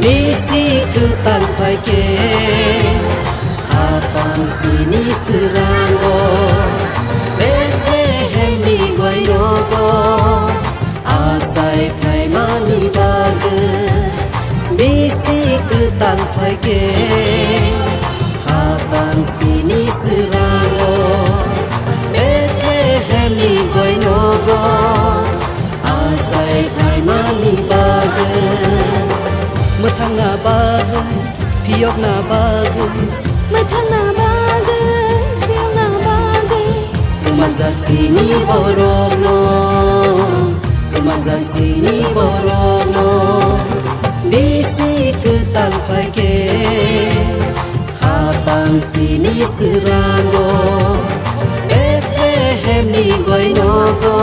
Misi ku tanpa ke Kapang sini serango Bethlehem ni Guainogo Asai fai mani bagu Misi ku tanpa ke Kapang sini serango Bethlehem ni Guainogo Asai fai mani bagu Matang na bagu, piyok na bagu Matang na bagu, piyok na bagu Kumazak sini borono Kumazak sini borono Bisi ku tanpa ke Habang sini serango Bethlehem ni Guainogo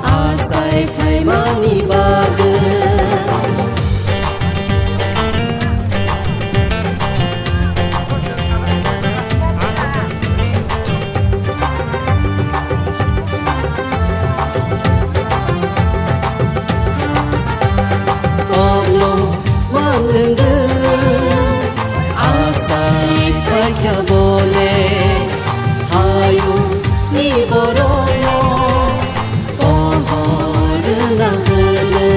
Asai fai mani bagu Asai fai ka bole hayu ni borono ohor na hele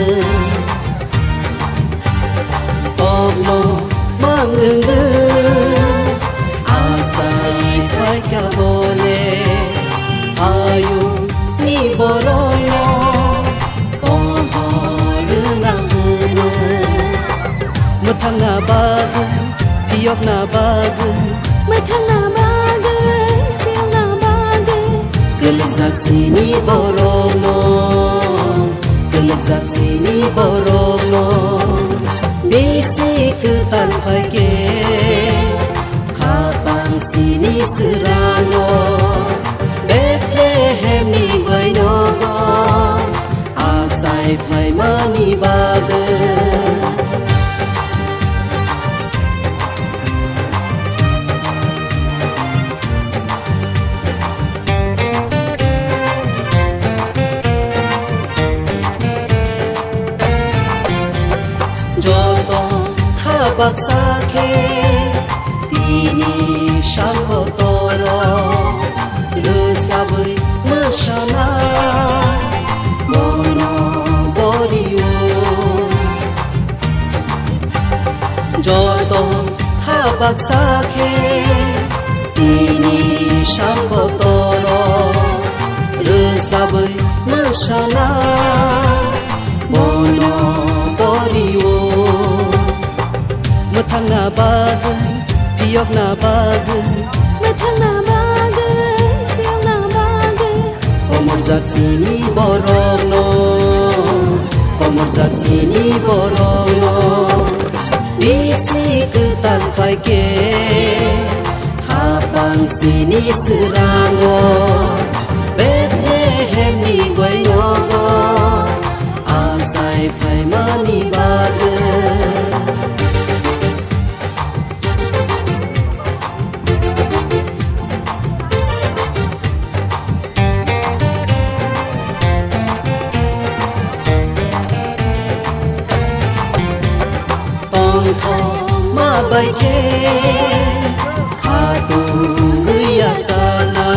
ogno mangungu asai fai ka bole hayu ni borono ohor na hele Matang na bagu, piyok na bagu Matang na bagu, piyok na bagu Gelagzak sini borono Gelagzak sini borono Bisi ku tanpa ke Kapang sini serango Bethlehem ni Guainogo Asai fai mani bagu Joto habak sake Tini shamko toro Rusabui mashana Mono boriu Joto habak sake Tini shamko toro Rusabui mashana Mono boriu Matang na bagu, piyok na bagu Matang na bagu, piyok na bagu Pomorzak sini borono Pomorzak sini borono Bisi ku tanpa ke Habang sini serango Bethlehem ni Guainogo Asai fai mani bagu ma bai ke khatung guya sana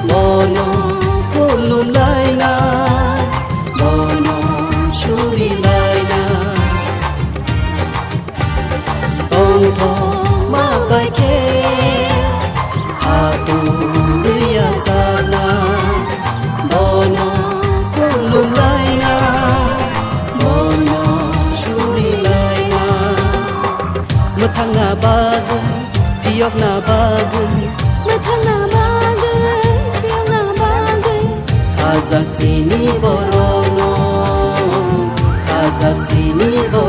mono kulum laina mono shuri laina tong ma bai ke khatung guya sana mono kulum laina mono shuri laina Matang na bagu, piyok na bagu Matang na bagu, piyok na bagu Kazak sini borono Kazak sini borono